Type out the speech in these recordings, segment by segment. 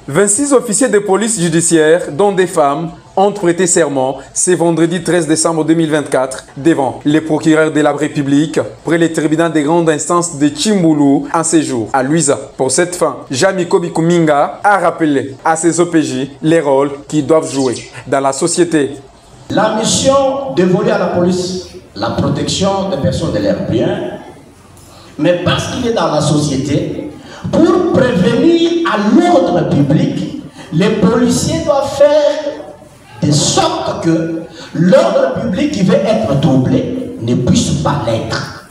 26 officiers de police judiciaire, dont des femmes, ont prêté serment ce vendredi 13 décembre 2024 devant les procureurs de la République près le tribunal des grandes instances de Tchimboulou en séjour à Luiza. Pour cette fin, Jamiko Bikuminga a rappelé à ses OPJ les rôles qu'ils doivent jouer dans la société. La mission dévolue à la police, la protection des personnes et de leurs biens, mais parce qu'il est dans la société, pour prévenir à l'ordre public, les policiers doivent faire de sorte que l'ordre public qui veut être troublé ne puisse pas l'être.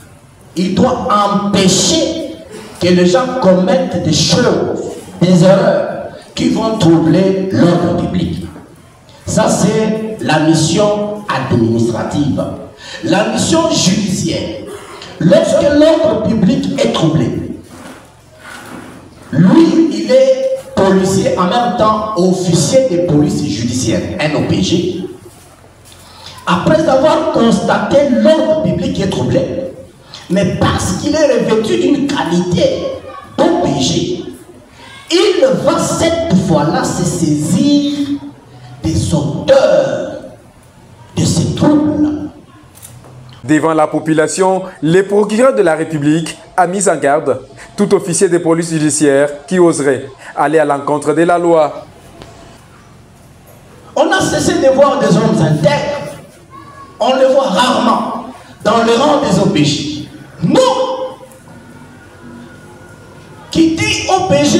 Il doit empêcher que les gens commettent des choses, des erreurs qui vont troubler l'ordre public. Ça, c'est la mission administrative. La mission judiciaire, lorsque l'ordre public est troublé, lui, il est policier, en même temps officier de police judiciaire, un OPJ. Après avoir constaté l'ordre public qui est troublé, mais parce qu'il est revêtu d'une qualité d'OPJ, il va cette fois-là se saisir des auteurs de ces troubles. Devant la population, le procureur de la République a mis en garde tout officier de police judiciaire qui oserait aller à l'encontre de la loi. On a cessé de voir des hommes intègres. On les voit rarement dans le rang des OPJ. Non! Qui dit OPJ,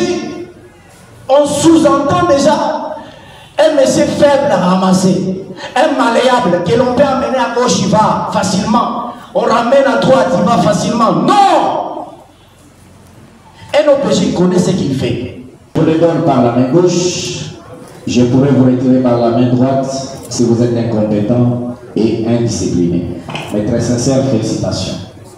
on sous-entend déjà un monsieur faible à ramasser, un malléable que l'on peut amener à gauche, il va facilement. On ramène à droite, il va facilement. Non! Un OPJ connaît ce qu'il fait. Je le donne par la main gauche, je pourrais vous retirer par la main droite si vous êtes incompétent et indiscipliné. Mes très sincères félicitations.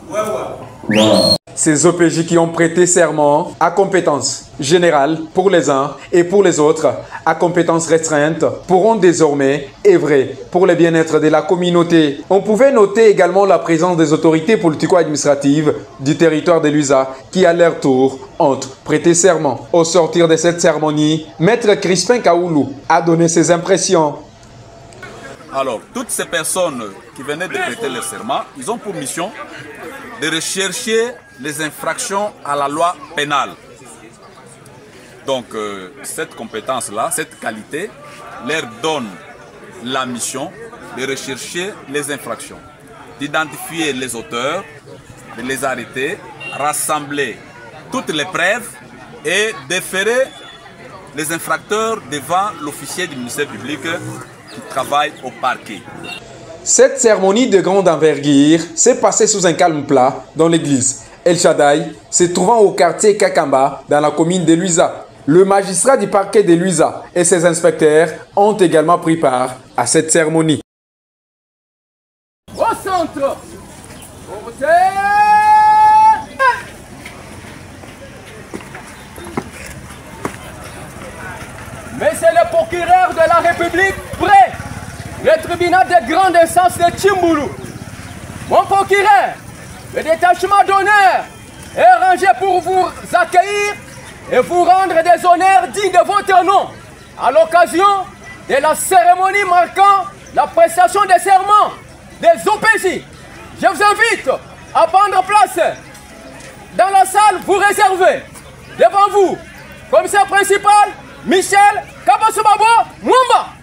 Voilà. Ces OPJ qui ont prêté serment à compétence générale pour les uns et pour les autres à compétence restreinte pourront désormais œuvrer pour le bien-être de la communauté. On pouvait noter également la présence des autorités politico-administratives du territoire de Luiza qui à leur tour ont prêté serment. Au sortir de cette cérémonie, Maître Crispin Kaoulou a donné ses impressions. Alors, toutes ces personnes qui venaient de prêter leur serment, ils ont pour mission de rechercher les infractions à la loi pénale. Donc, cette compétence-là, cette qualité, leur donne la mission de rechercher les infractions, d'identifier les auteurs, de les arrêter, rassembler toutes les preuves et déférer les infracteurs devant l'officier du ministère public qui travaille au parquet. Cette cérémonie de grande envergure s'est passée sous un calme plat dans l'église El Shaddai, se trouvant au quartier Kakamba, dans la commune de Luiza. Le magistrat du parquet de Luiza et ses inspecteurs ont également pris part à cette cérémonie. Au centre, Monsieur le procureur de la République, prêt, le tribunal de grande instance de Tchimboulou. Mon procureur, le détachement d'honneur est rangé pour vous accueillir et vous rendre des honneurs dignes de votre nom à l'occasion de la cérémonie marquant la prestation des serments des OPJ. Je vous invite à prendre place dans la salle vous réservez. Devant vous, commissaire principal Michel Kabasubabo Mwamba.